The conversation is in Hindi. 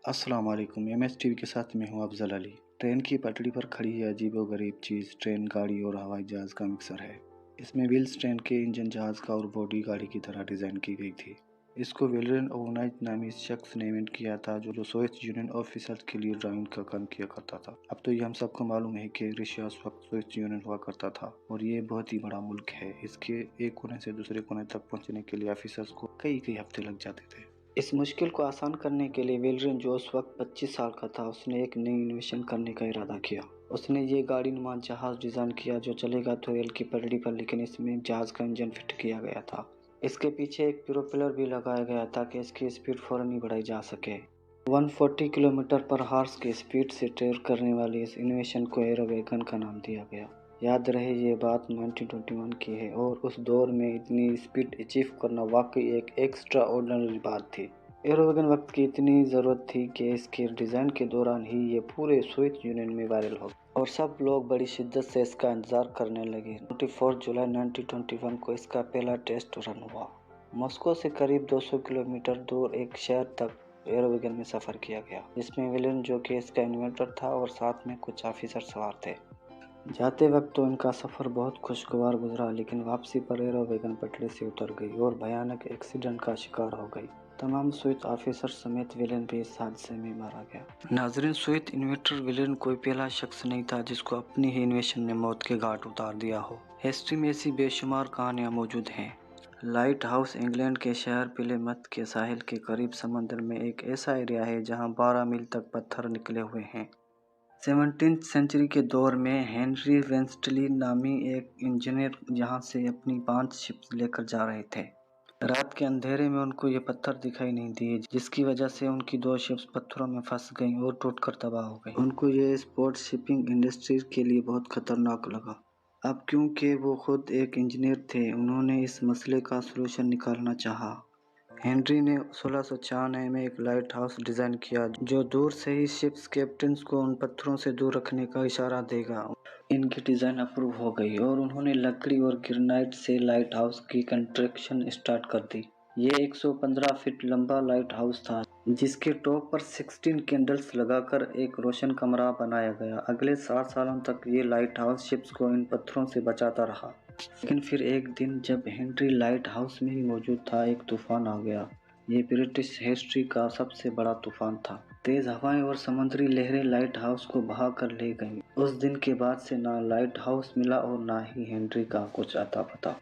अस्सलाम वालेकुम। एमएस टीवी के साथ मैं हूं अफजल अली। ट्रेन की पटरी पर खड़ी ये अजीबो-गरीब चीज़ ट्रेन, गाड़ी और हवाई जहाज़ का मिक्सर है। इसमें व्हील्स ट्रेन के इंजन जहाज़ का और बॉडी गाड़ी की तरह डिज़ाइन की गई थी। इसको वेलेरियन ओवनाइट नामी शख्स ने इन्वेंट किया था जो सोवियत यूनियन ऑफिसर्स के लिए ड्राइविंग का काम किया करता था। अब तो ये हम सबको मालूम है कि रशिया उस वक्त सोवियत यूनियन हुआ करता था और ये बहुत ही बड़ा मुल्क है। इसके एक कोने से दूसरे कोने तक पहुंचने के लिए ऑफिसर्स को कई कई हफ्ते लग जाते थे। इस मुश्किल को आसान करने के लिए वेलेरियन, जो उस वक्त 25 साल का था, उसने एक नई इन्वेंशन करने का इरादा किया। उसने ये गाड़ी नुमा जहाज डिज़ाइन किया जो चलेगा तो रेल की पटरी पर, लेकिन इसमें जहाज का इंजन फिट किया गया था। इसके पीछे एक प्रोपेलर भी लगाया गया ताकि इसकी स्पीड फौरन ही बढ़ाई जा सके। 140 किलोमीटर पर हॉर्स की स्पीड से ट्रेवल करने वाली इस इन्वेंशन को एरो वैगन का नाम दिया गया। याद रहे ये बात 1921 की है और उस दौर में इतनी स्पीड अचीव करना वाकई एक एक्स्ट्रा ऑर्डिनरी बात थी। एरो वैगन वक्त की इतनी ज़रूरत थी कि इसके डिज़ाइन के दौरान ही ये पूरे सोवियत यूनियन में वायरल हो और सब लोग बड़ी शिद्दत से इसका इंतज़ार करने लगे। 24 जुलाई 1921 को इसका पहला टेस्ट रन हुआ। मॉस्को से करीब 200 किलोमीटर दूर एक शहर तक एरो वैगन में सफ़र किया गया, जिसमें विलियम, जो कि इसका इन्वेंटर था, और साथ में कुछ ऑफिसर सवार थे। जाते वक्त तो इनका सफ़र बहुत खुशगवार गुजरा, लेकिन वापसी पर एरो वैगन पटरी से उतर गई और भयानक एक्सीडेंट का शिकार हो गई। तमाम सोवियत ऑफिसर समेत विलेन भी इस हादसे में मारा गया। नाजरीन, सोवियत इन्वेंटर विलेन कोई पहला शख्स नहीं था जिसको अपनी ही इन्वेंशन ने मौत के घाट उतार दिया हो। हिस्ट्री में ऐसी बेशुमार कहानियां मौजूद हैं। लाइट हाउस इंग्लैंड के शहर प्लिमथ के साहिल के करीब समंदर में एक ऐसा एरिया है जहां 12 मील तक पत्थर निकले हुए हैं। 17वीं सेंचुरी के दौर में हेनरी वेंस्टली नामी एक इंजीनियर यहाँ से अपनी 5 शिप्स लेकर जा रहे थे। रात के अंधेरे में उनको ये पत्थर दिखाई नहीं दिए, जिसकी वजह से उनकी 2 शिप्स पत्थरों में फंस गईं और टूटकर तबाह हो गईं। उनको ये स्पोर्ट शिपिंग इंडस्ट्री के लिए बहुत खतरनाक लगा। अब क्योंकि वो खुद एक इंजीनियर थे, उन्होंने इस मसले का सलूशन निकालना चाहा। हेनरी ने 1696 में एक लाइट हाउस डिज़ाइन किया जो दूर से ही शिप्स कैप्टन्स को उन पत्थरों से दूर रखने का इशारा देगा। इनकी डिज़ाइन अप्रूव हो गई और उन्होंने लकड़ी और ग्रेनाइट से लाइट हाउस की कंस्ट्रक्शन स्टार्ट कर दी। ये 115 फीट लंबा लाइट हाउस था जिसके टॉप पर 16 कैंडल्स लगाकर एक रोशन कमरा बनाया गया। अगले 7 सालों तक ये लाइट हाउस शिप्स को इन पत्थरों से बचाता रहा। लेकिन फिर एक दिन जब हेनरी लाइट हाउस में ही मौजूद था, एक तूफान आ गया। ये ब्रिटिश हिस्ट्री का सबसे बड़ा तूफान था। तेज हवाएं और समुद्री लहरें लाइट हाउस को बहा कर ले गईं। उस दिन के बाद से ना लाइट हाउस मिला और ना ही हेनरी का कुछ अता पता।